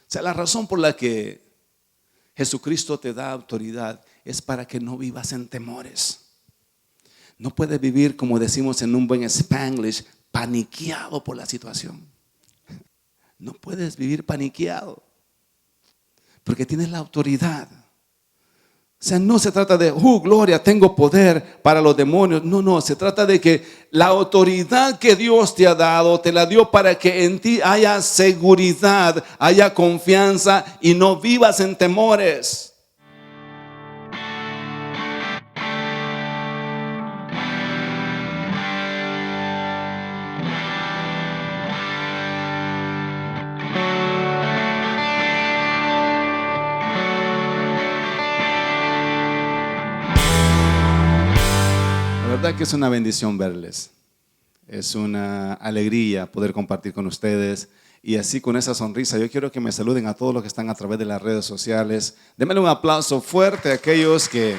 O sea, la razón por la que Jesucristo te da autoridad es para que no vivas en temores. No puedes vivir, como decimos en un buen Spanglish, paniqueado por la situación. No puedes vivir paniqueado porque tienes la autoridad. O sea, no se trata de, gloria, tengo poder para los demonios. No, se trata de que la autoridad que Dios te ha dado, te la dio para que en ti haya seguridad, haya confianza y no vivas en temores. La verdad que es una bendición verles. Es una alegría poder compartir con ustedes. Y así con esa sonrisa, yo quiero que me saluden a todos los que están a través de las redes sociales. Denme un aplauso fuerte a aquellos que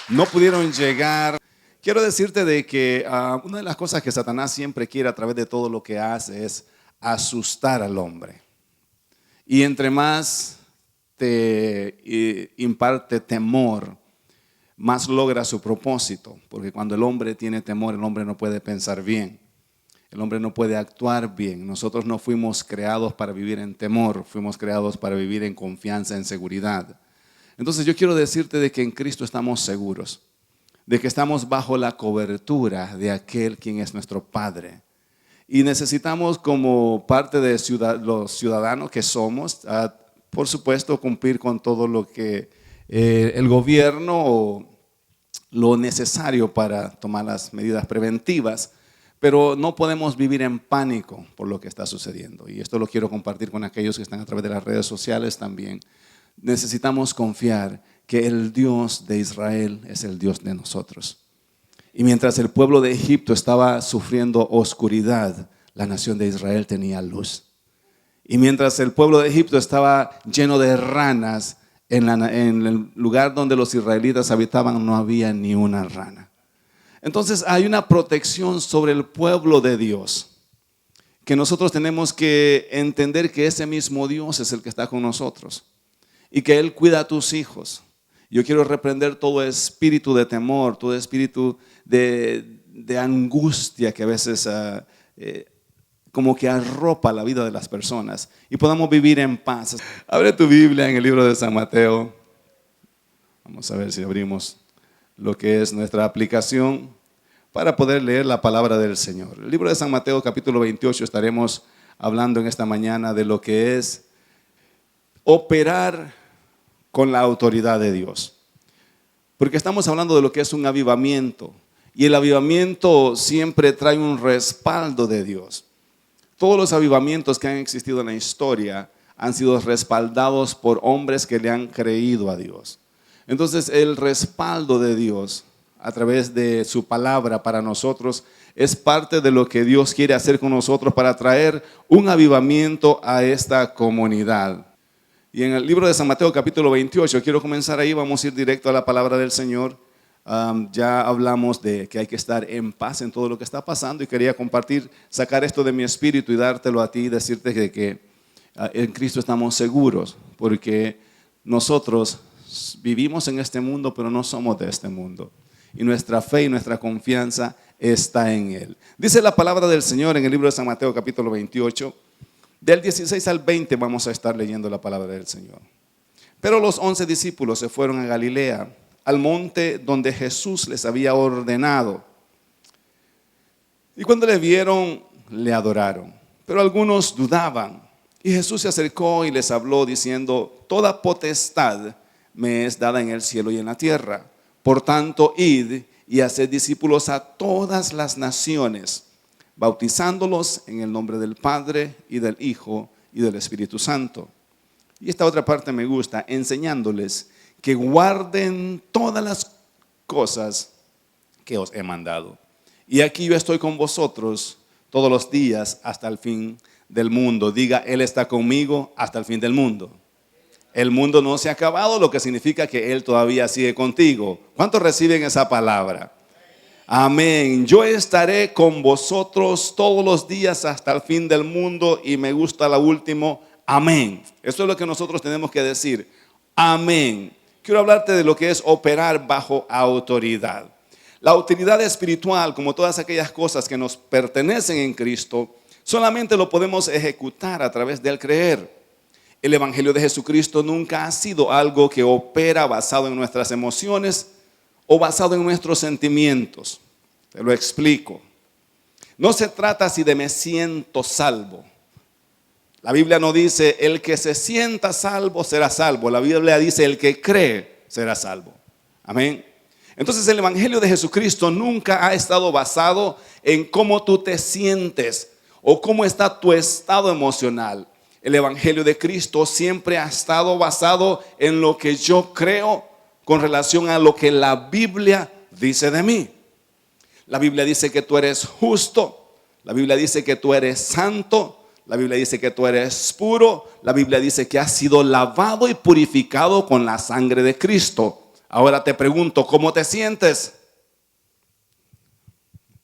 no pudieron llegar. Quiero decirte de que una de las cosas que Satanás siempre quiere a través de todo lo que hace es asustar al hombre. Y entre más te imparte temor, más logra su propósito, porque cuando el hombre tiene temor, el hombre no puede pensar bien, el hombre no puede actuar bien. Nosotros no fuimos creados para vivir en temor, fuimos creados para vivir en confianza, en seguridad. Entonces yo quiero decirte de que en Cristo estamos seguros, de que estamos bajo la cobertura de aquel quien es nuestro Padre. Y necesitamos, como parte de los ciudadanos que somos, por supuesto cumplir con todo lo que el gobierno o lo necesario para tomar las medidas preventivas, pero no podemos vivir en pánico por lo que está sucediendo. Y esto lo quiero compartir con aquellos que están a través de las redes sociales también. Necesitamos confiar que el Dios de Israel es el Dios de nosotros. Y mientras el pueblo de Egipto estaba sufriendo oscuridad, la nación de Israel tenía luz. Y mientras el pueblo de Egipto estaba lleno de ranas, en el lugar donde los israelitas habitaban no había ni una rana. Entonces hay una protección sobre el pueblo de Dios, que nosotros tenemos que entender que ese mismo Dios es el que está con nosotros y que Él cuida a tus hijos. Yo quiero reprender todo espíritu de temor, todo espíritu de angustia que a veces como que arropa la vida de las personas y podamos vivir en paz. Abre tu Biblia en el libro de San Mateo. Vamos a ver si abrimos lo que es nuestra aplicación para poder leer la palabra del Señor. El libro de San Mateo capítulo 28 estaremos hablando en esta mañana de lo que es operar con la autoridad de Dios. Porque estamos hablando de lo que es un avivamiento y el avivamiento siempre trae un respaldo de Dios. Todos los avivamientos que han existido en la historia han sido respaldados por hombres que le han creído a Dios. Entonces el respaldo de Dios a través de su palabra para nosotros es parte de lo que Dios quiere hacer con nosotros para traer un avivamiento a esta comunidad. Y en el libro de San Mateo capítulo 28, quiero comenzar ahí, vamos a ir directo a la palabra del Señor. Ya hablamos de que hay que estar en paz en todo lo que está pasando y quería compartir, sacar esto de mi espíritu y dártelo a ti y decirte que en Cristo estamos seguros porque nosotros vivimos en este mundo pero no somos de este mundo y nuestra fe y nuestra confianza está en Él. Dice la palabra del Señor en el libro de San Mateo capítulo 28, del 16 al 20 vamos a estar leyendo la palabra del Señor. Pero los 11 discípulos se fueron a Galilea, al monte donde Jesús les había ordenado. Y cuando le vieron, le adoraron. Pero algunos dudaban. Y Jesús se acercó y les habló diciendo: toda potestad me es dada en el cielo y en la tierra. Por tanto, id y haced discípulos a todas las naciones, bautizándolos en el nombre del Padre y del Hijo y del Espíritu Santo. Y esta otra parte me gusta, enseñándoles que guarden todas las cosas que os he mandado. Y aquí yo estoy con vosotros todos los días hasta el fin del mundo. Diga, Él está conmigo hasta el fin del mundo. El mundo no se ha acabado, lo que significa que Él todavía sigue contigo. ¿Cuántos reciben esa palabra? Amén. Yo estaré con vosotros todos los días hasta el fin del mundo. Y me gusta la última, amén. Eso es lo que nosotros tenemos que decir, amén. Quiero hablarte de lo que es operar bajo autoridad. La autoridad espiritual, como todas aquellas cosas que nos pertenecen en Cristo, solamente lo podemos ejecutar a través del creer. El Evangelio de Jesucristo nunca ha sido algo que opera basado en nuestras emociones o basado en nuestros sentimientos. Te lo explico. No se trata así de me siento salvo. La Biblia no dice el que se sienta salvo será salvo. La Biblia dice el que cree será salvo. Amén. Entonces el Evangelio de Jesucristo nunca ha estado basado en cómo tú te sientes o cómo está tu estado emocional. El Evangelio de Cristo siempre ha estado basado en lo que yo creo con relación a lo que la Biblia dice de mí. La Biblia dice que tú eres justo. La Biblia dice que tú eres santo. La Biblia dice que tú eres puro. La Biblia dice que has sido lavado y purificado con la sangre de Cristo. Ahora te pregunto, ¿cómo te sientes?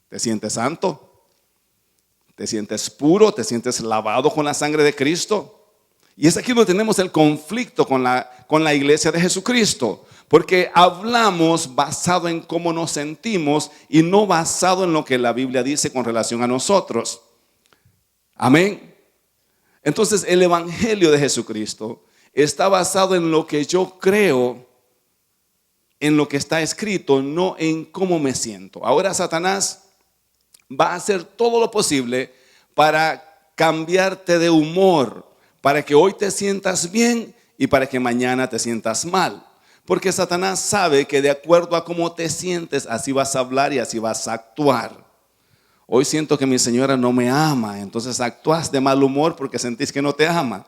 ¿Te sientes santo? ¿Te sientes puro? ¿Te sientes lavado con la sangre de Cristo? Y es aquí donde tenemos el conflicto con la iglesia de Jesucristo. Porque hablamos basado en cómo nos sentimos y no basado en lo que la Biblia dice con relación a nosotros. Amén. Entonces el Evangelio de Jesucristo está basado en lo que yo creo, en lo que está escrito, no en cómo me siento. Ahora Satanás va a hacer todo lo posible para cambiarte de humor, para que hoy te sientas bien y para que mañana te sientas mal. Porque Satanás sabe que de acuerdo a cómo te sientes, así vas a hablar y así vas a actuar. Hoy siento que mi señora no me ama, entonces actúas de mal humor porque sentís que no te ama.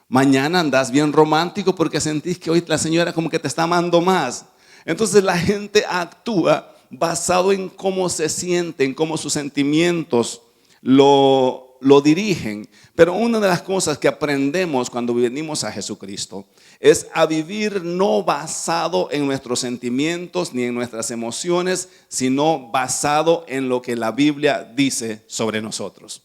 Mañana andas bien romántico porque sentís que hoy la señora como que te está amando más. Entonces la gente actúa basado en cómo se sienten, cómo sus sentimientos lo dirigen. Pero una de las cosas que aprendemos cuando venimos a Jesucristo es a vivir no basado en nuestros sentimientos ni en nuestras emociones, sino basado en lo que la Biblia dice sobre nosotros.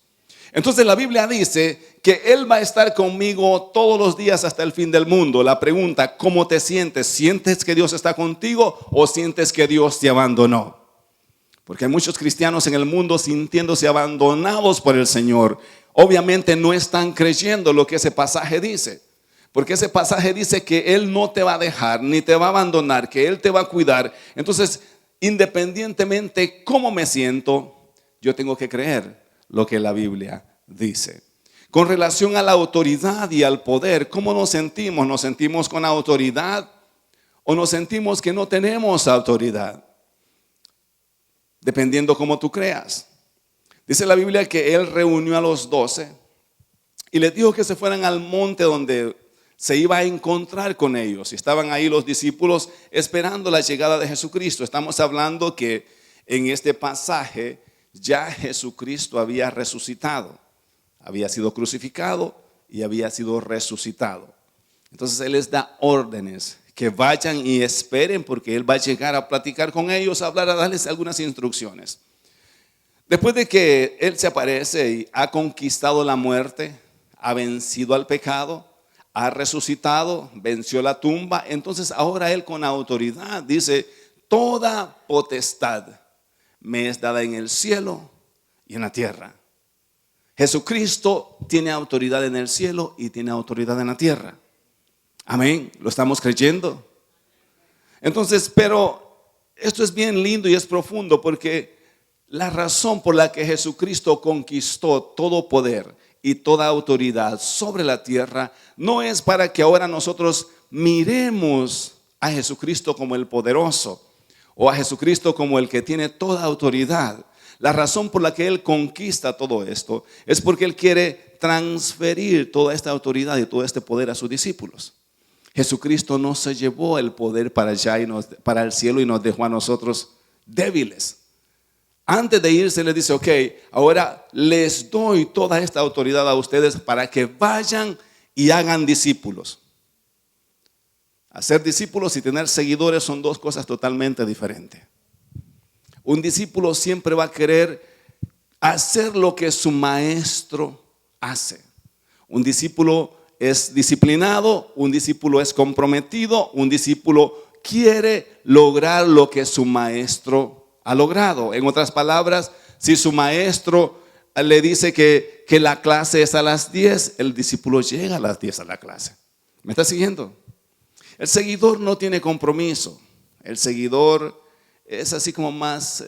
Entonces la Biblia dice que Él va a estar conmigo todos los días hasta el fin del mundo. La pregunta, ¿cómo te sientes? ¿Sientes que Dios está contigo o sientes que Dios te abandonó? Porque hay muchos cristianos en el mundo sintiéndose abandonados por el Señor. Obviamente no están creyendo lo que ese pasaje dice. Porque ese pasaje dice que Él no te va a dejar ni te va a abandonar, que Él te va a cuidar. Entonces, independientemente cómo me siento, yo tengo que creer lo que la Biblia dice. Con relación a la autoridad y al poder, ¿cómo nos sentimos? ¿Nos sentimos con autoridad o nos sentimos que no tenemos autoridad? Dependiendo cómo tú creas. Dice la Biblia que Él reunió a los 12 y les dijo que se fueran al monte donde se iba a encontrar con ellos. Y estaban ahí los discípulos esperando la llegada de Jesucristo. Estamos hablando que en este pasaje ya Jesucristo había resucitado. Había sido crucificado y había sido resucitado. Entonces Él les da órdenes que vayan y esperen porque Él va a llegar a platicar con ellos, a hablar, a darles algunas instrucciones. Después de que Él se aparece y ha conquistado la muerte, ha vencido al pecado, ha resucitado, venció la tumba, entonces ahora Él con autoridad dice, toda potestad me es dada en el cielo y en la tierra. Jesucristo tiene autoridad en el cielo y tiene autoridad en la tierra. Amén, ¿lo estamos creyendo? Entonces, pero esto es bien lindo y es profundo porque la razón por la que Jesucristo conquistó todo poder y toda autoridad sobre la tierra no es para que ahora nosotros miremos a Jesucristo como el poderoso o a Jesucristo como el que tiene toda autoridad. La razón por la que Él conquista todo esto es porque Él quiere transferir toda esta autoridad y todo este poder a sus discípulos. Jesucristo no se llevó el poder para allá para el cielo y nos dejó a nosotros débiles. Antes de irse les dice, ok, ahora les doy toda esta autoridad a ustedes para que vayan y hagan discípulos. Hacer discípulos y tener seguidores son dos cosas totalmente diferentes. Un discípulo siempre va a querer hacer lo que su maestro hace. Un discípulo es disciplinado, un discípulo es comprometido, un discípulo quiere lograr lo que su maestro ha logrado. En otras palabras, si su maestro le dice que la clase es a las 10, el discípulo llega a las 10 a la clase. ¿Me está siguiendo? El seguidor no tiene compromiso. El seguidor es así como más,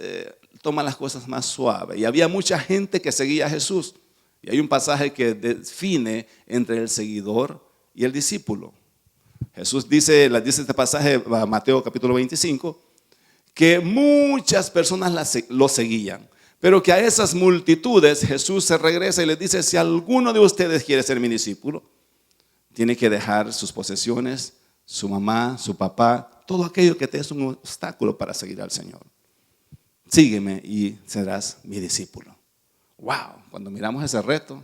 toma las cosas más suaves. Y había mucha gente que seguía a Jesús. Y hay un pasaje que define entre el seguidor y el discípulo. Jesús dice este pasaje, Mateo capítulo 25, que muchas personas lo seguían. Pero que a esas multitudes Jesús se regresa y les dice: si alguno de ustedes quiere ser mi discípulo, tiene que dejar sus posesiones, su mamá, su papá, todo aquello que te es un obstáculo para seguir al Señor. Sígueme y serás mi discípulo. Wow, cuando miramos ese reto,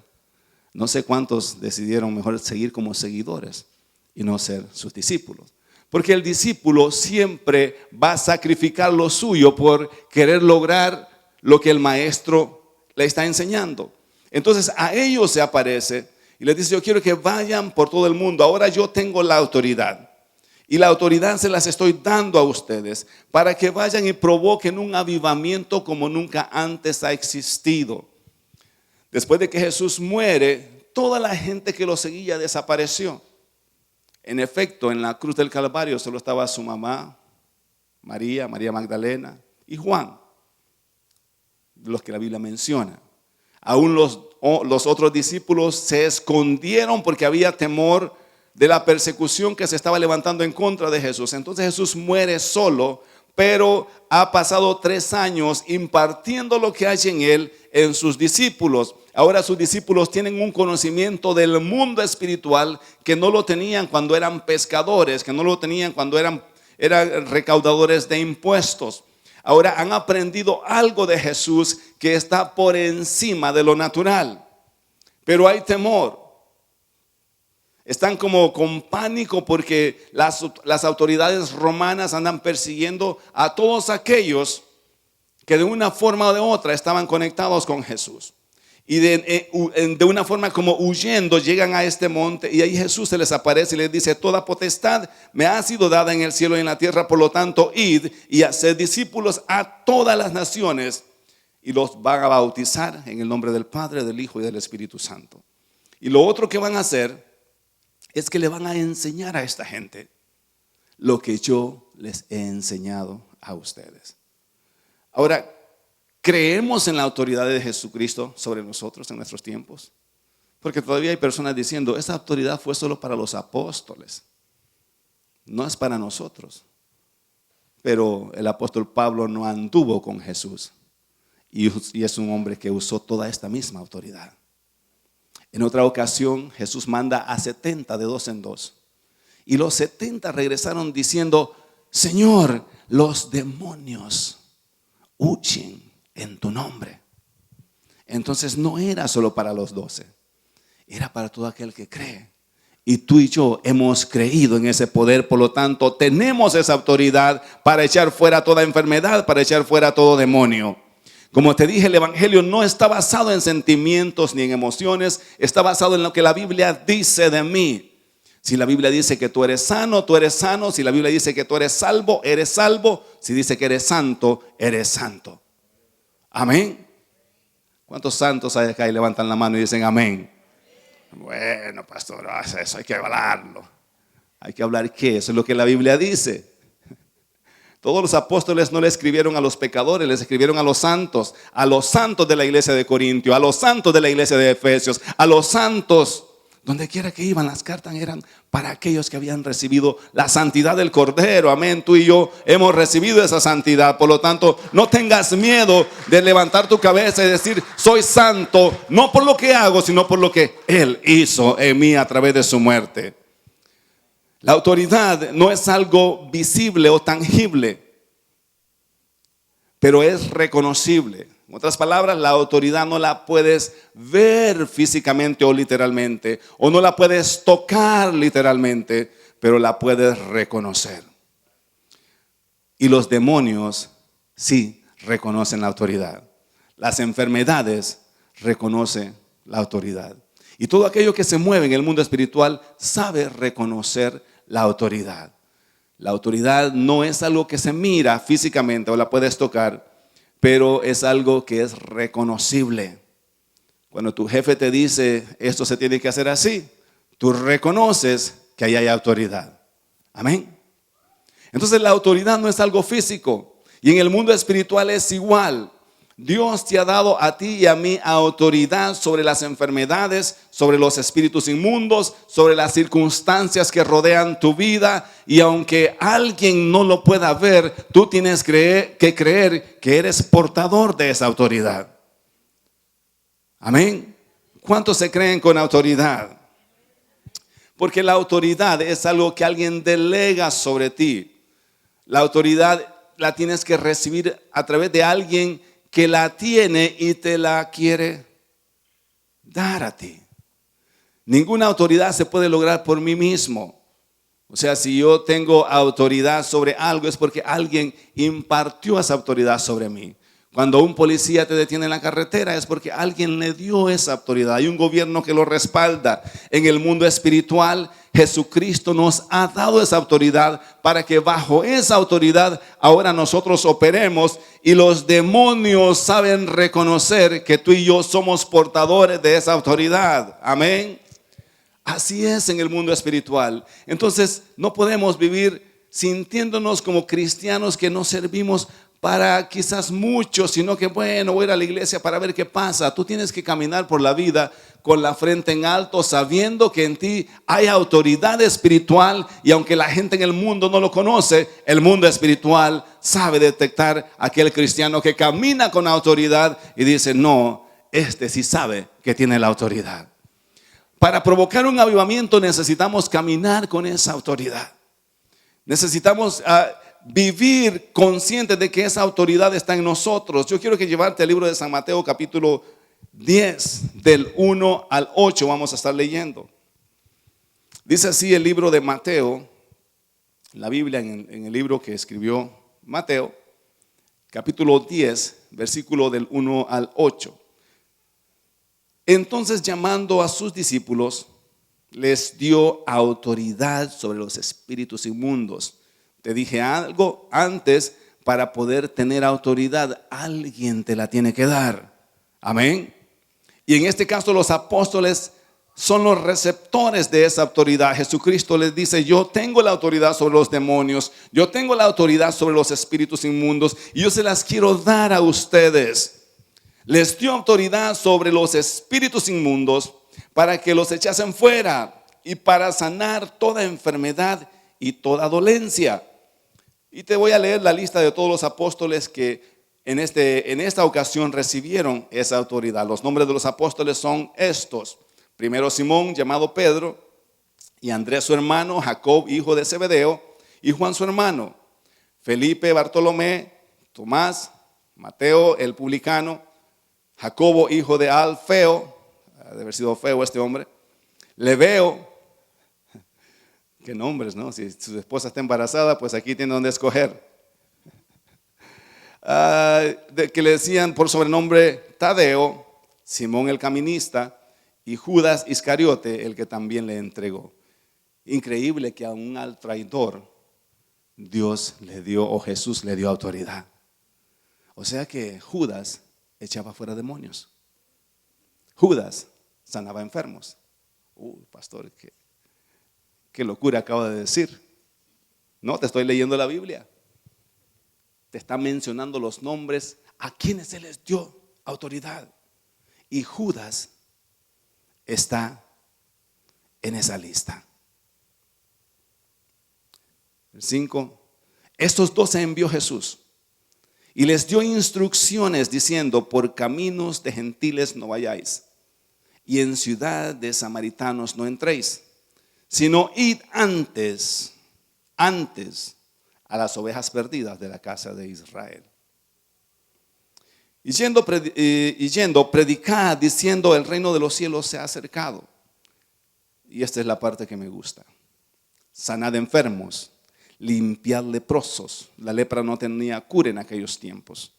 no sé cuántos decidieron mejor seguir como seguidores y no ser sus discípulos. Porque el discípulo siempre va a sacrificar lo suyo por querer lograr lo que el maestro le está enseñando. Entonces a ellos se aparece y les dice: yo quiero que vayan por todo el mundo. Ahora yo tengo la autoridad. Y la autoridad se las estoy dando a ustedes para que vayan y provoquen un avivamiento como nunca antes ha existido. Después de que Jesús muere, toda la gente que lo seguía desapareció. En efecto, en la cruz del Calvario solo estaba su mamá, María Magdalena y Juan, los que la Biblia menciona. Aún los otros discípulos se escondieron porque había temor de la persecución que se estaba levantando en contra de Jesús. Entonces Jesús muere solo, pero ha pasado 3 años impartiendo lo que hay en él en sus discípulos. Ahora sus discípulos tienen un conocimiento del mundo espiritual que no lo tenían cuando eran pescadores, que no lo tenían cuando eran recaudadores de impuestos. Ahora han aprendido algo de Jesús que está por encima de lo natural. Pero hay temor. Están como con pánico porque las autoridades romanas andan persiguiendo a todos aquellos que de una forma o de otra estaban conectados con Jesús. Y de una forma como huyendo llegan a este monte y ahí Jesús se les aparece y les dice: toda potestad me ha sido dada en el cielo y en la tierra, por lo tanto id y haced discípulos a todas las naciones y los van a bautizar en el nombre del Padre, del Hijo y del Espíritu Santo. Y lo otro que van a hacer es que le van a enseñar a esta gente lo que yo les he enseñado a ustedes. Ahora, ¿creemos en la autoridad de Jesucristo sobre nosotros en nuestros tiempos? Porque todavía hay personas diciendo: esa autoridad fue solo para los apóstoles, no es para nosotros. Pero el apóstol Pablo no anduvo con Jesús y es un hombre que usó toda esta misma autoridad. En otra ocasión Jesús manda a 70 de 2 en 2 y los 70 regresaron diciendo: Señor, los demonios huyen en tu nombre. Entonces no era solo para los 12, era para todo aquel que cree. Y tú y yo hemos creído en ese poder, por lo tanto tenemos esa autoridad para echar fuera toda enfermedad, para echar fuera todo demonio. Como te dije, el evangelio no está basado en sentimientos ni en emociones, está basado en lo que la Biblia dice de mí. Si la Biblia dice que tú eres sano, tú eres sano. Si la Biblia dice que tú eres salvo, eres salvo. Si dice que eres santo, eres santo. Amén. ¿Cuántos santos hay acá y levantan la mano y dicen amén? Bueno, pastor, eso hay que hablarlo. ¿Hay que hablar qué? Eso es lo que la Biblia dice. Todos los apóstoles no le escribieron a los pecadores, les escribieron a los santos de la iglesia de Corintio, a los santos de la iglesia de Efesios, a los santos. Donde quiera que iban, las cartas eran para aquellos que habían recibido la santidad del Cordero. Amén. Tú y yo hemos recibido esa santidad. Por lo tanto, no tengas miedo de levantar tu cabeza y decir: soy santo, no por lo que hago, sino por lo que Él hizo en mí a través de su muerte. La autoridad no es algo visible o tangible, pero es reconocible. En otras palabras, la autoridad no la puedes ver físicamente o literalmente, o no la puedes tocar literalmente, pero la puedes reconocer. Y los demonios sí reconocen la autoridad. Las enfermedades reconocen la autoridad. Y todo aquello que se mueve en el mundo espiritual sabe reconocer la autoridad. La autoridad no es algo que se mira físicamente o la puedes tocar, pero es algo que es reconocible. Cuando tu jefe te dice, esto se tiene que hacer así, tú reconoces que ahí hay autoridad. Amén. Entonces la autoridad no es algo físico, y en el mundo espiritual es igual. Dios te ha dado a ti y a mí autoridad sobre las enfermedades, sobre los espíritus inmundos, sobre las circunstancias que rodean tu vida. Y aunque alguien no lo pueda ver, tú tienes que creer que eres portador de esa autoridad. Amén. ¿Cuántos se creen con autoridad? Porque la autoridad es algo que alguien delega sobre ti. La autoridad la tienes que recibir a través de alguien que la tiene y te la quiere dar a ti. Ninguna autoridad se puede lograr por mí mismo. O sea, si yo tengo autoridad sobre algo es porque alguien impartió esa autoridad sobre mí. Cuando un policía te detiene en la carretera es porque alguien le dio esa autoridad. Hay un gobierno que lo respalda. En el mundo espiritual, Jesucristo nos ha dado esa autoridad para que bajo esa autoridad ahora nosotros operemos, y los demonios saben reconocer que tú y yo somos portadores de esa autoridad. Amén. Así es en el mundo espiritual. Entonces no podemos vivir sintiéndonos como cristianos que no servimos para quizás muchos, sino que bueno, voy a ir a la iglesia para ver qué pasa. Tú tienes que caminar por la vida con la frente en alto, sabiendo que en ti hay autoridad espiritual, y aunque la gente en el mundo no lo conoce, el mundo espiritual sabe detectar a aquel cristiano que camina con autoridad y dice, no, este sí sabe que tiene la autoridad. Para provocar un avivamiento necesitamos caminar con esa autoridad. Necesitamos vivir conscientes de que esa autoridad está en nosotros. Yo quiero que llevarte al libro de San Mateo capítulo 10 del 1 al 8 vamos a estar leyendo. Dice así el libro de Mateo, la Biblia en el libro que escribió Mateo, capítulo 10, versículo del 1 al 8. Entonces, llamando a sus discípulos, les dio autoridad sobre los espíritus inmundos. Te dije algo antes, para poder tener autoridad, alguien te la tiene que dar. Amén. Y en este caso los apóstoles son los receptores de esa autoridad. Jesucristo les dice, yo tengo la autoridad sobre los demonios, yo tengo la autoridad sobre los espíritus inmundos, y yo se las quiero dar a ustedes. Les dio autoridad sobre los espíritus inmundos para que los echasen fuera y para sanar toda enfermedad y toda dolencia. Y te voy a leer la lista de todos los apóstoles que en esta ocasión recibieron esa autoridad. Los nombres de los apóstoles son estos. Primero Simón, llamado Pedro, y Andrés su hermano, Jacob, hijo de Zebedeo, y Juan su hermano, Felipe, Bartolomé, Tomás, Mateo el publicano, Jacobo, hijo de Alfeo, ha de haber sido feo este hombre, Lebeo. Qué nombres, ¿no? Si su esposa está embarazada, pues aquí tiene donde escoger. Que le decían por sobrenombre Tadeo, Simón el caminista, y Judas Iscariote, el que también le entregó. Increíble que aún al traidor Dios le dio, o Jesús le dio autoridad. O sea que Judas echaba fuera demonios. Judas sanaba enfermos. Pastor, qué locura acabo de decir. No, te estoy leyendo la Biblia. Te está mencionando los nombres a quienes se les dio autoridad. Y Judas está en esa lista. El 5. Estos 12 envió Jesús y les dio instrucciones diciendo, por caminos de gentiles no vayáis, y en ciudad de samaritanos no entréis, sino id antes a las ovejas perdidas de la casa de Israel. Y yendo, predicad diciendo, el reino de los cielos se ha acercado. Y esta es la parte que me gusta. Sanad enfermos, limpiad leprosos. La lepra no tenía cura en aquellos tiempos.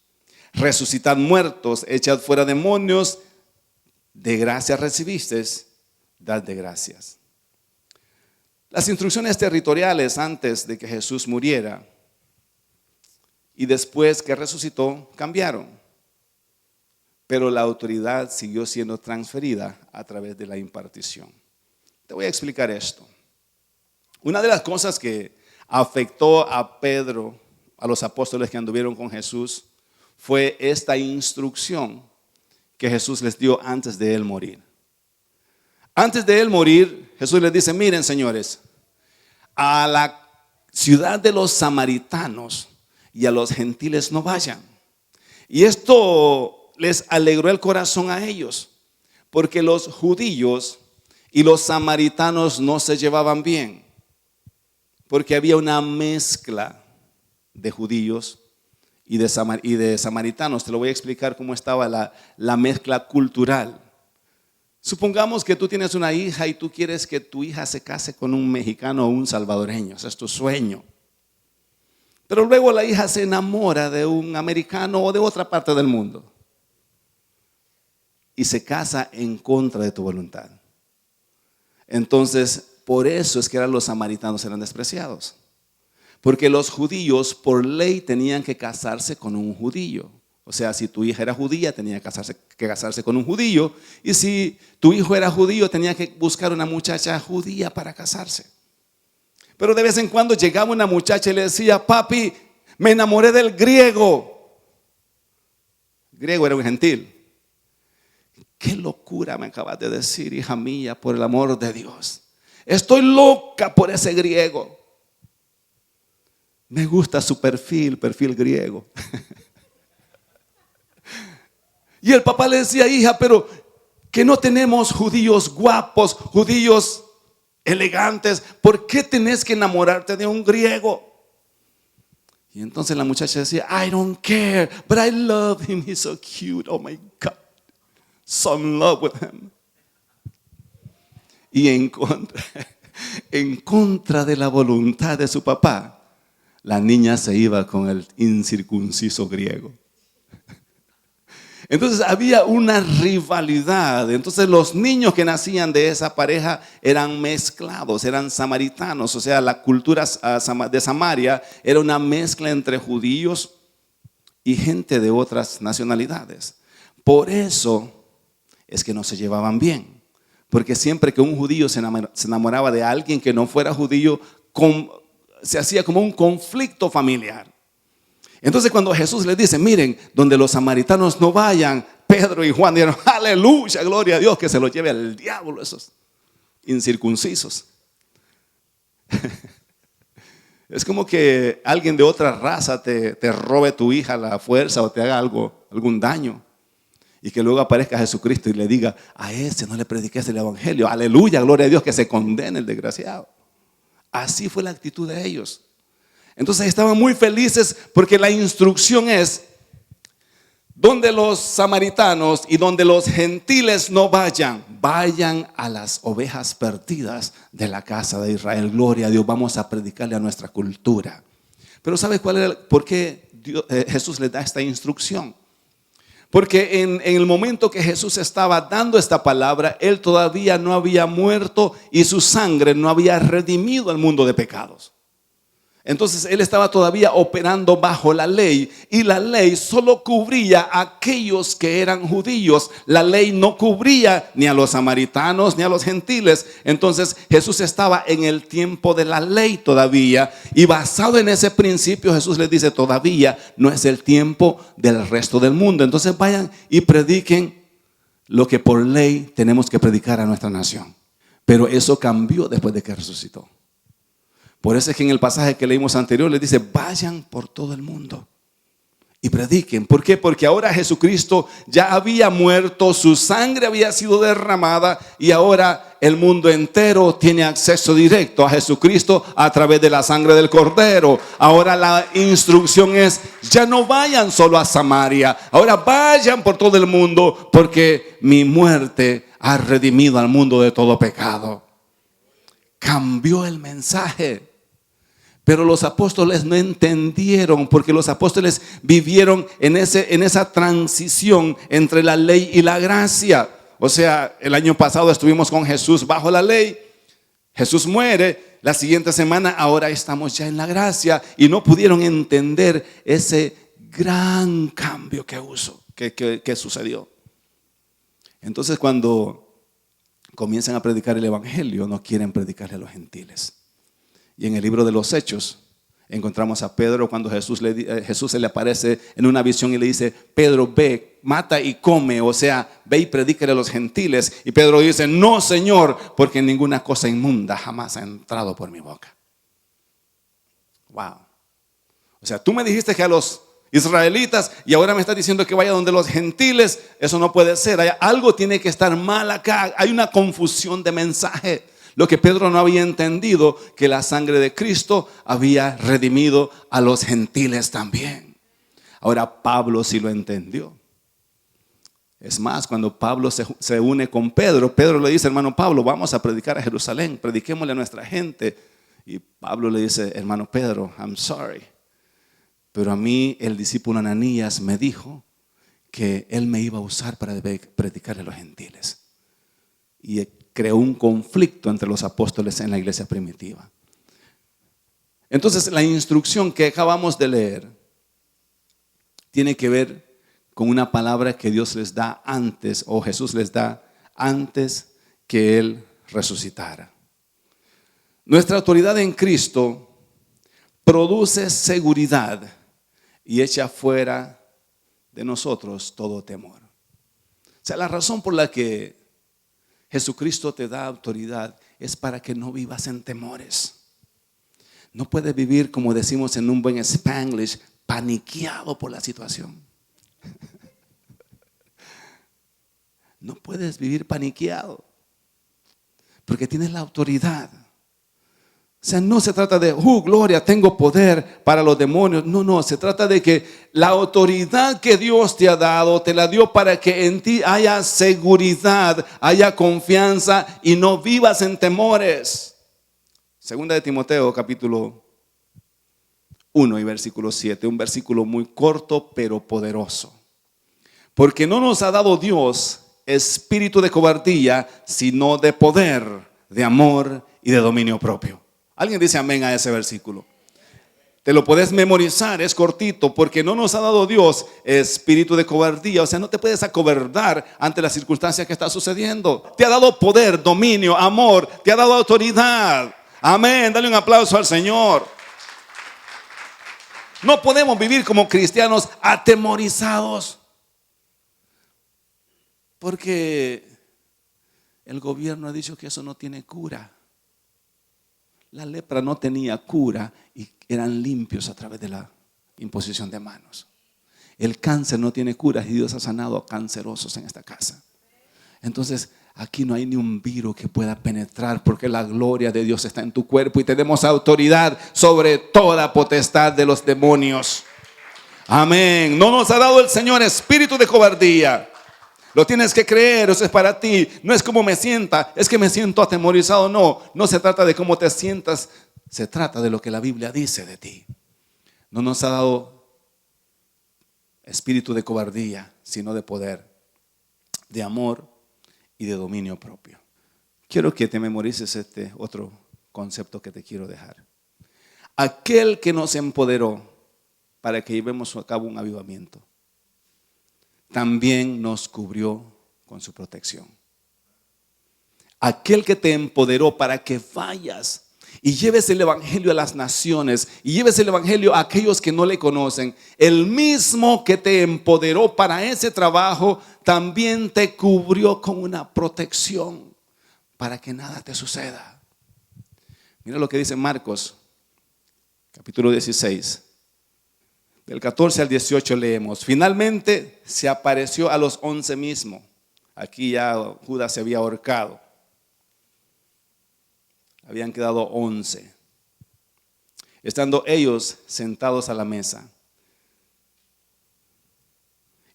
Resucitad muertos, echad fuera demonios. De gracia recibisteis dad de gracias. Las instrucciones territoriales antes de que Jesús muriera y después que resucitó cambiaron, pero la autoridad siguió siendo transferida a través de la impartición. Te voy a explicar esto. Una de las cosas que afectó a Pedro, a los apóstoles que anduvieron con Jesús, fue esta instrucción que Jesús les dio antes de él morir. Antes de él morir, Jesús les dice: miren, señores, a la ciudad de los samaritanos y a los gentiles no vayan. Y esto les alegró el corazón a ellos, porque los judíos y los samaritanos no se llevaban bien, porque había una mezcla de judíos y de samaritanos. Te lo voy a explicar cómo estaba la mezcla cultural. Supongamos que tú tienes una hija y tú quieres que tu hija se case con un mexicano o un salvadoreño. Ese es tu sueño. Pero luego la hija se enamora de un americano o de otra parte del mundo y se casa en contra de tu voluntad. Entonces, por eso es que los samaritanos eran despreciados. Porque los judíos por ley tenían que casarse con un judío. O sea, si tu hija era judía, tenía que casarse con un judío. Y si tu hijo era judío, tenía que buscar una muchacha judía para casarse. Pero de vez en cuando llegaba una muchacha y le decía: papi, me enamoré del griego. Griego era un gentil. Qué locura me acabas de decir, hija mía, por el amor de Dios. Estoy loca por ese griego. Me gusta su perfil griego. Y el papá le decía: hija, pero que no tenemos judíos guapos, judíos elegantes. ¿Por qué tenés que enamorarte de un griego? Y entonces la muchacha decía: I don't care, but I love him. He's so cute. Oh my God. So in love with him. Y en contra de la voluntad de su papá, la niña se iba con el incircunciso griego. Entonces había una rivalidad. Entonces los niños que nacían de esa pareja eran mezclados, eran samaritanos. O sea, la cultura de Samaria era una mezcla entre judíos y gente de otras nacionalidades. Por eso es que no se llevaban bien. Porque siempre que un judío se enamoraba de alguien que no fuera judío, se hacía como un conflicto familiar. Entonces cuando Jesús les dice: miren, donde los samaritanos no vayan, Pedro y Juan dijeron: aleluya, gloria a Dios, que se los lleve al diablo esos incircuncisos. Es como que alguien de otra raza te robe tu hija a la fuerza o te haga algún daño. Y que luego aparezca Jesucristo y le diga: a ese no le prediques el evangelio. Aleluya, gloria a Dios, que se condene el desgraciado. Así fue la actitud de ellos. Entonces estaban muy felices porque la instrucción es: donde los samaritanos y donde los gentiles no vayan, vayan a las ovejas perdidas de la casa de Israel. Gloria a Dios, vamos a predicarle a nuestra cultura. Pero ¿sabe por qué Jesús les da esta instrucción? Porque en el momento que Jesús estaba dando esta palabra, Él todavía no había muerto y su sangre no había redimido al mundo de pecados. Entonces Él estaba todavía operando bajo la ley, y la ley solo cubría a aquellos que eran judíos. La ley no cubría ni a los samaritanos ni a los gentiles. Entonces Jesús estaba en el tiempo de la ley todavía, y basado en ese principio Jesús les dice: todavía no es el tiempo del resto del mundo. Entonces vayan y prediquen lo que por ley tenemos que predicar a nuestra nación. Pero eso cambió después de que resucitó. Por eso es que en el pasaje que leímos anterior les dice: vayan por todo el mundo y prediquen. ¿Por qué? Porque ahora Jesucristo ya había muerto, su sangre había sido derramada, y ahora el mundo entero tiene acceso directo a Jesucristo a través de la sangre del Cordero. Ahora la instrucción es: ya no vayan solo a Samaria, ahora vayan por todo el mundo, porque mi muerte ha redimido al mundo de todo pecado. Cambió el mensaje. Pero los apóstoles no entendieron, porque los apóstoles vivieron en esa transición entre la ley y la gracia. O sea, el año pasado estuvimos con Jesús bajo la ley. Jesús muere. La siguiente semana ahora estamos ya en la gracia. Y no pudieron entender ese gran cambio que sucedió. Entonces cuando comienzan a predicar el evangelio, no quieren predicarle a los gentiles. Y en el libro de los Hechos encontramos a Pedro cuando Jesús se le aparece en una visión y le dice: Pedro, ve, mata y come, o sea, ve y predícale a los gentiles. Y Pedro dice: no, Señor, porque ninguna cosa inmunda jamás ha entrado por mi boca. Wow. O sea, tú me dijiste que a los israelitas y ahora me estás diciendo que vaya donde los gentiles. Eso no puede ser. Algo tiene que estar mal acá. Hay una confusión de mensaje. Lo que Pedro no había entendido, que la sangre de Cristo había redimido a los gentiles también. Ahora Pablo sí lo entendió. Es más, cuando Pablo se une con Pedro, Pedro le dice: hermano Pablo, vamos a predicar a Jerusalén, prediquémosle a nuestra gente. Y Pablo le dice: hermano Pedro, I'm sorry, pero a mí el discípulo Ananías me dijo que él me iba a usar para predicarle a los gentiles. Y creó un conflicto entre los apóstoles en la iglesia primitiva. Entonces la instrucción que acabamos de leer tiene que ver con una palabra que Dios les da antes, o Jesús les da antes que Él resucitara. Nuestra autoridad en Cristo produce seguridad y echa fuera de nosotros todo temor. O sea, la razón por la que Jesucristo te da autoridad es para que no vivas en temores. No puedes vivir, como decimos en un buen Spanglish, paniqueado por la situación. No puedes vivir paniqueado porque tienes la autoridad. O sea, no se trata de, gloria, tengo poder para los demonios. No, se trata de que la autoridad que Dios te ha dado, te la dio para que en ti haya seguridad, haya confianza y no vivas en temores. Segunda de Timoteo, capítulo 1 y versículo 7, un versículo muy corto pero poderoso. Porque no nos ha dado Dios espíritu de cobardía, sino de poder, de amor y de dominio propio. ¿Alguien dice amén a ese versículo? Te lo puedes memorizar, es cortito. Porque no nos ha dado Dios espíritu de cobardía. O sea, no te puedes acobardar ante las circunstancias que está sucediendo. Te ha dado poder, dominio, amor. Te ha dado autoridad. Amén, dale un aplauso al Señor. No podemos vivir como cristianos atemorizados, porque el gobierno ha dicho que eso no tiene cura. La lepra no tenía cura y eran limpios a través de la imposición de manos. El cáncer no tiene cura y Dios ha sanado a cancerosos en esta casa. Entonces, aquí no hay ni un virus que pueda penetrar, porque la gloria de Dios está en tu cuerpo y tenemos autoridad sobre toda potestad de los demonios. Amén. No nos ha dado el Señor espíritu de cobardía. Lo tienes que creer, eso es para ti. No es como me sienta, es que me siento atemorizado. No se trata de cómo te sientas, se trata de lo que la Biblia dice de ti. No nos ha dado espíritu de cobardía, sino de poder, de amor y de dominio propio. Quiero que te memorices este otro concepto que te quiero dejar. Aquel que nos empoderó para que llevemos a cabo un avivamiento, también nos cubrió con su protección. Aquel que te empoderó para que vayas y lleves el evangelio a las naciones y lleves el evangelio a aquellos que no le conocen, el mismo que te empoderó para ese trabajo, también te cubrió con una protección para que nada te suceda. Mira lo que dice Marcos, capítulo 16. Del 14 al 18 leemos: finalmente se apareció a los 11 mismos. Aquí ya Judas se había ahorcado. Habían quedado 11. Estando ellos sentados a la mesa.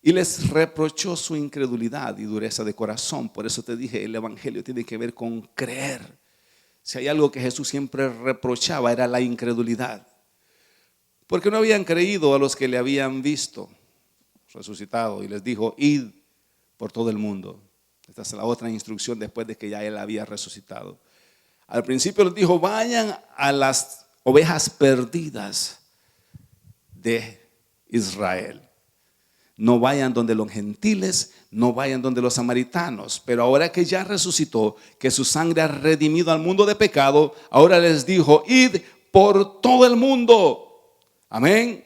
Y les reprochó su incredulidad y dureza de corazón. Por eso te dije, el evangelio tiene que ver con creer. Si hay algo que Jesús siempre reprochaba, era la incredulidad. Porque no habían creído a los que le habían visto resucitado. Y les dijo: id por todo el mundo Esta es la otra instrucción después de que ya Él había resucitado. Al principio les dijo, vayan a las ovejas perdidas de Israel. No vayan donde los gentiles, no vayan donde los samaritanos. Pero ahora que ya resucitó, que su sangre ha redimido al mundo de pecado, ahora les dijo, id por todo el mundo. Amén.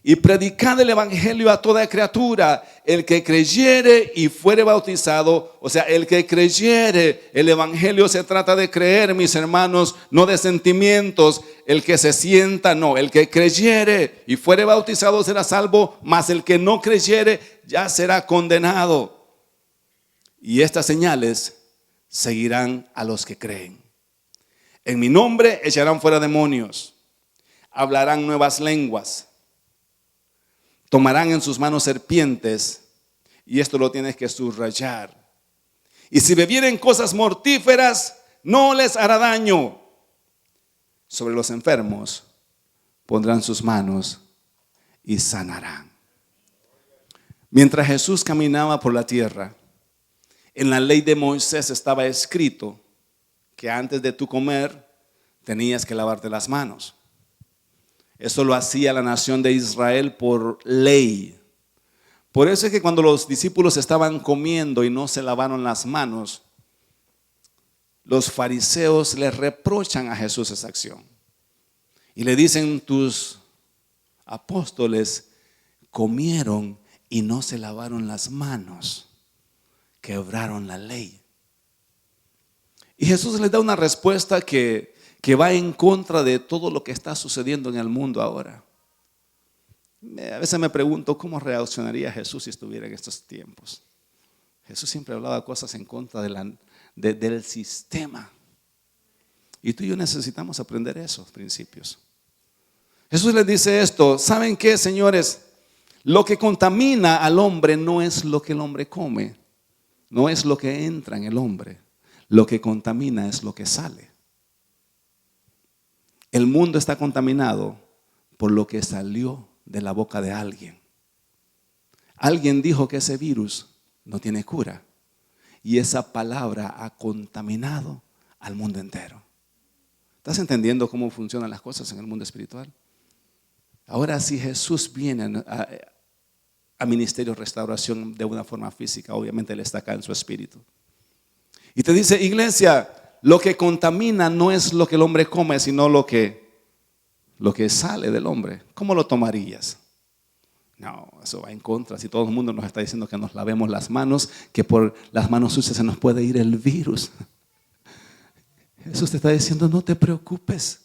Y predicad el evangelio a toda criatura. El que creyere y fuere bautizado, o sea, el que creyere, el evangelio se trata de creer, mis hermanos, no de sentimientos. El que se sienta, no. El que creyere y fuere bautizado será salvo, mas el que no creyere ya será condenado. Y estas señales seguirán a los que creen. En mi nombre echarán fuera demonios, hablarán nuevas lenguas, tomarán en sus manos serpientes, y esto lo tienes que subrayar. Y si bebieren cosas mortíferas, no les hará daño. Sobre los enfermos pondrán sus manos y sanarán. Mientras Jesús caminaba por la tierra, en la ley de Moisés estaba escrito que antes de tú comer tenías que lavarte las manos. Eso lo hacía la nación de Israel por ley. Por eso es que cuando los discípulos estaban comiendo y no se lavaron las manos, los fariseos le reprochan a Jesús esa acción. Y le dicen, tus apóstoles comieron y no se lavaron las manos, quebraron la ley. Y Jesús les da una respuesta que va en contra de todo lo que está sucediendo en el mundo ahora. A veces me pregunto cómo reaccionaría Jesús si estuviera en estos tiempos. Jesús siempre hablaba cosas en contra del sistema. Y tú y yo necesitamos aprender esos principios. Jesús les dice esto, ¿saben qué, señores? Lo que contamina al hombre no es lo que el hombre come, no es lo que entra en el hombre. Lo que contamina es lo que sale. El mundo está contaminado por lo que salió de la boca de alguien. Alguien dijo que ese virus no tiene cura, y esa palabra ha contaminado al mundo entero. ¿Estás entendiendo cómo funcionan las cosas en el mundo espiritual? Ahora, si Jesús viene a ministerio de restauración de una forma física, obviamente Él está acá en su espíritu, y te dice, iglesia, lo que contamina no es lo que el hombre come, sino lo que sale del hombre. ¿Cómo lo tomarías? No, eso va en contra. Si todo el mundo nos está diciendo que nos lavemos las manos, que por las manos sucias se nos puede ir el virus. Jesús te está diciendo, no te preocupes.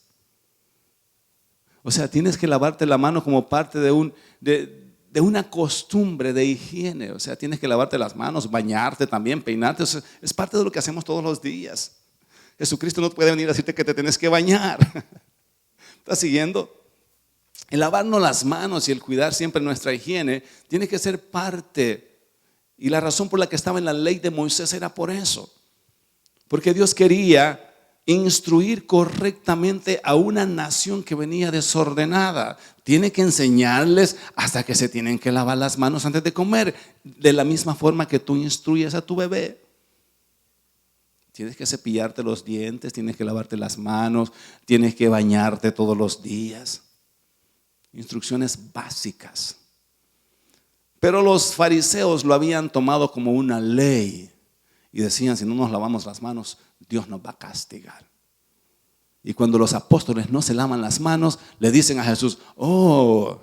O sea, tienes que lavarte la mano como parte de una costumbre de higiene. O sea, tienes que lavarte las manos, bañarte también, peinarte. O sea, es parte de lo que hacemos todos los días. Jesucristo no puede venir a decirte que te tienes que bañar. ¿Estás siguiendo? El lavarnos las manos y el cuidar siempre nuestra higiene tiene que ser parte. Y la razón por la que estaba en la ley de Moisés era por eso. Porque Dios quería instruir correctamente a una nación que venía desordenada. Tiene que enseñarles hasta que se tienen que lavar las manos antes de comer. De la misma forma que tú instruyes a tu bebé. Tienes que cepillarte los dientes, tienes que lavarte las manos, tienes que bañarte todos los días. Instrucciones básicas. Pero los fariseos lo habían tomado como una ley y decían, si no nos lavamos las manos, Dios nos va a castigar. Y cuando los apóstoles no se lavan las manos, le dicen a Jesús, oh,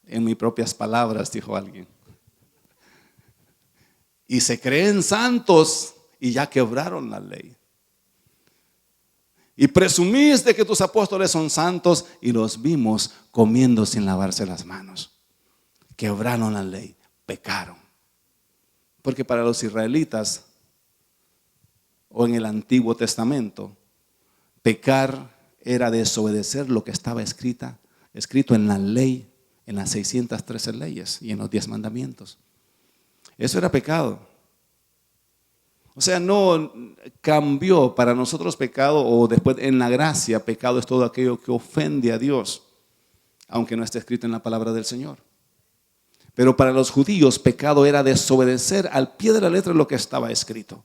en mis propias palabras, dijo alguien, y se creen santos y ya quebraron la ley. Y presumís de que tus apóstoles son santos y los vimos comiendo sin lavarse las manos. Quebraron la ley, pecaron. Porque para los israelitas o en el Antiguo Testamento, pecar era desobedecer lo que estaba escrito en la ley, en las 613 leyes y en los 10 mandamientos. Eso era pecado. O sea, no cambió para nosotros pecado, o después en la gracia, pecado es todo aquello que ofende a Dios, aunque no esté escrito en la palabra del Señor. Pero para los judíos pecado era desobedecer al pie de la letra lo que estaba escrito.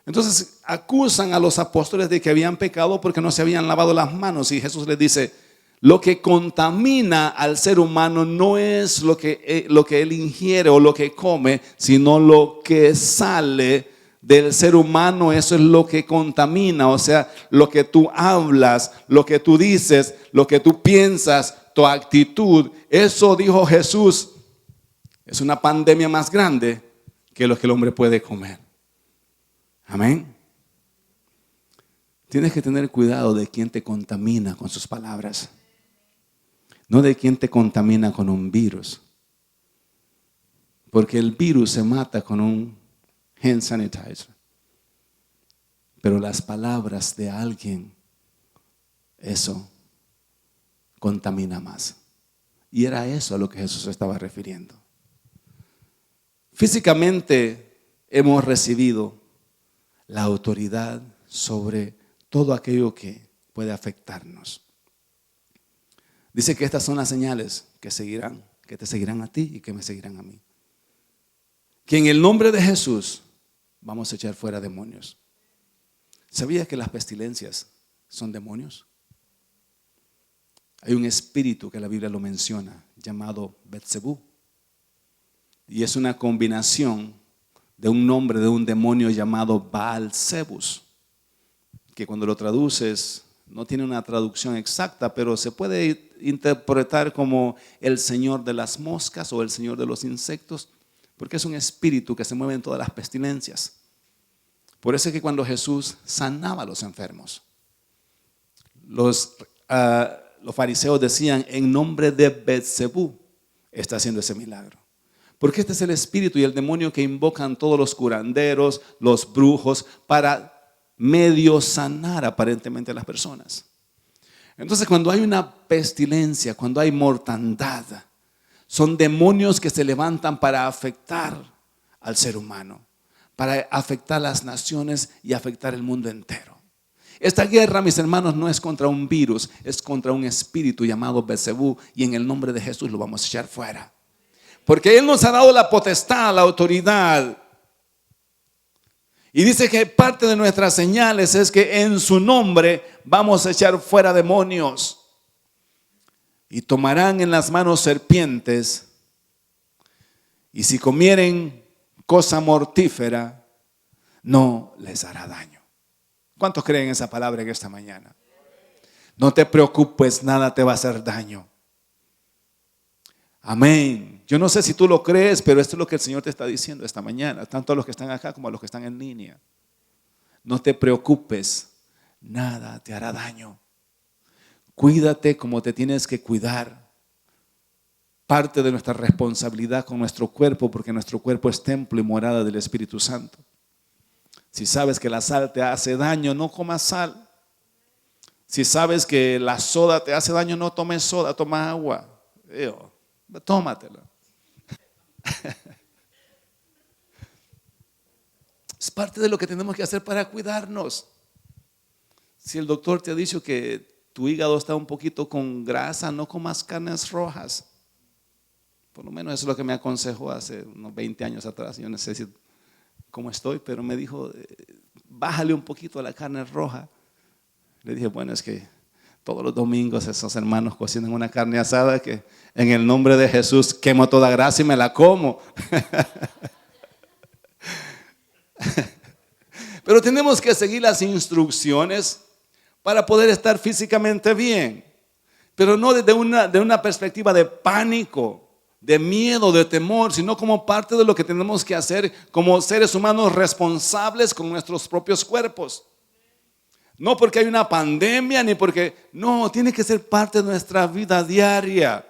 Entonces acusan a los apóstoles de que habían pecado porque no se habían lavado las manos. Y Jesús les dice, lo que contamina al ser humano no es lo que él ingiere o lo que come, sino lo que sale del ser humano. Eso es lo que contamina. O sea, lo que tú hablas, lo que tú dices, lo que tú piensas, tu actitud. Eso, dijo Jesús, es una pandemia más grande que lo que el hombre puede comer. Amén. Tienes que tener cuidado de quién te contamina con sus palabras. No de quién te contamina con un virus. Porque el virus se mata con un hand sanitizer. Pero las palabras de alguien, eso contamina más. Y era eso a lo que Jesús se estaba refiriendo. Físicamente hemos recibido la autoridad sobre todo aquello que puede afectarnos. Dice que estas son las señales que te seguirán a ti y que me seguirán a mí. Que en el nombre de Jesús vamos a echar fuera demonios. ¿Sabías que las pestilencias son demonios? Hay un espíritu que la Biblia lo menciona, llamado Betzebú. Y es una combinación de un nombre de un demonio llamado Baal-Zebus, que cuando lo traduces no tiene una traducción exacta, pero se puede interpretar como el señor de las moscas o el señor de los insectos, porque es un espíritu que se mueve en todas las pestilencias. Por eso es que cuando Jesús sanaba a los enfermos, los fariseos decían, en nombre de Betzebú está haciendo ese milagro. Porque este es el espíritu y el demonio que invocan todos los curanderos, los brujos, para medio sanar aparentemente a las personas. Entonces, cuando hay una pestilencia, cuando hay mortandad, son demonios que se levantan para afectar al ser humano, para afectar las naciones y afectar el mundo entero. Esta guerra, mis hermanos, no es contra un virus, es contra un espíritu llamado Betzebú, y en el nombre de Jesús lo vamos a echar fuera. Porque Él nos ha dado la potestad, la autoridad. Y dice que parte de nuestras señales es que en su nombre vamos a echar fuera demonios. Y tomarán en las manos serpientes. Y si comieren cosa mortífera, no les hará daño. ¿Cuántos creen esa palabra en esta mañana? No te preocupes, nada te va a hacer daño. Amén. Yo no sé si tú lo crees, pero esto es lo que el Señor te está diciendo esta mañana, tanto a los que están acá como a los que están en línea. No te preocupes, nada te hará daño. Cuídate como te tienes que cuidar. Parte de nuestra responsabilidad con nuestro cuerpo, porque nuestro cuerpo es templo y morada del Espíritu Santo. Si sabes que la sal te hace daño, no comas sal. Si sabes que la soda te hace daño, no tomes soda, toma agua. Tómatela. Es parte de lo que tenemos que hacer para cuidarnos. Si el doctor te ha dicho que tu hígado está un poquito con grasa, no comas carnes rojas. Por lo menos eso es lo que me aconsejó hace unos 20 años atrás. Yo no sé cómo estoy, pero me dijo, bájale un poquito a la carne roja. Le dije, bueno, es que todos los domingos esos hermanos cocinan una carne asada que en el nombre de Jesús quemo toda grasa y me la como. Pero tenemos que seguir las instrucciones para poder estar físicamente bien. Pero no desde una perspectiva de pánico, de miedo, de temor, sino como parte de lo que tenemos que hacer como seres humanos responsables con nuestros propios cuerpos. No porque hay una pandemia, ni porque, no, tiene que ser parte de nuestra vida diaria.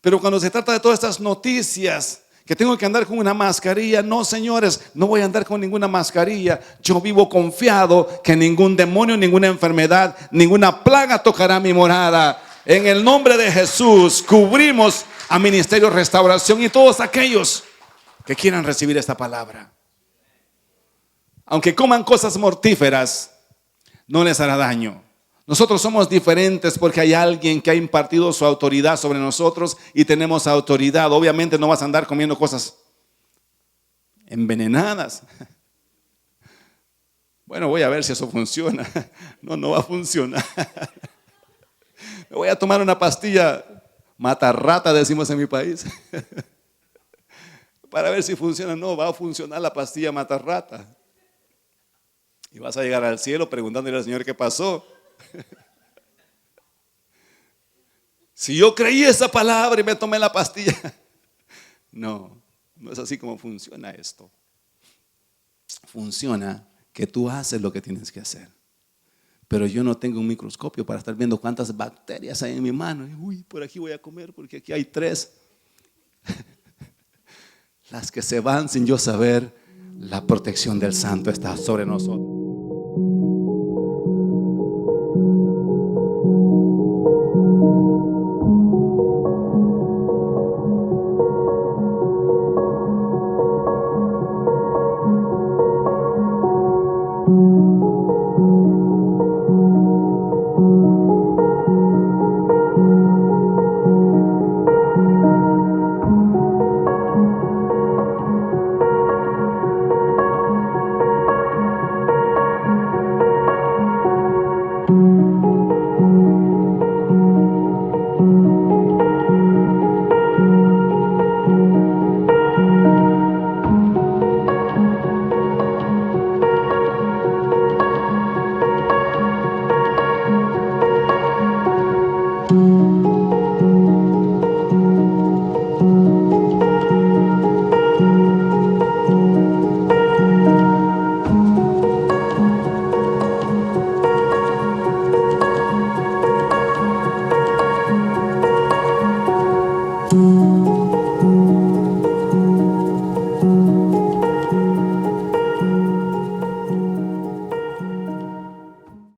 Pero cuando se trata de todas estas noticias, que tengo que andar con una mascarilla, no, señores, no voy a andar con ninguna mascarilla. Yo vivo confiado que ningún demonio, ninguna enfermedad, ninguna plaga tocará mi morada. En el nombre de Jesús cubrimos a Ministerio Restauración y todos aquellos que quieran recibir esta palabra. Aunque coman cosas mortíferas, no les hará daño. Nosotros somos diferentes porque hay alguien que ha impartido su autoridad sobre nosotros y tenemos autoridad. Obviamente no vas a andar comiendo cosas envenenadas. Bueno, voy a ver si eso funciona. No, no va a funcionar. Me voy a tomar una pastilla matarrata, decimos en mi país, para ver si funciona. No, va a funcionar la pastilla matarrata. Y vas a llegar al cielo preguntándole al Señor qué pasó. Si yo creí esa palabra y me tomé la pastilla. No, no es así como funciona esto. Funciona que tú haces lo que tienes que hacer. Pero yo no tengo un microscopio para estar viendo cuántas bacterias hay en mi mano. Uy, por aquí voy a comer porque aquí hay 3. Las que se van sin yo saber, la protección del Santo está sobre nosotros.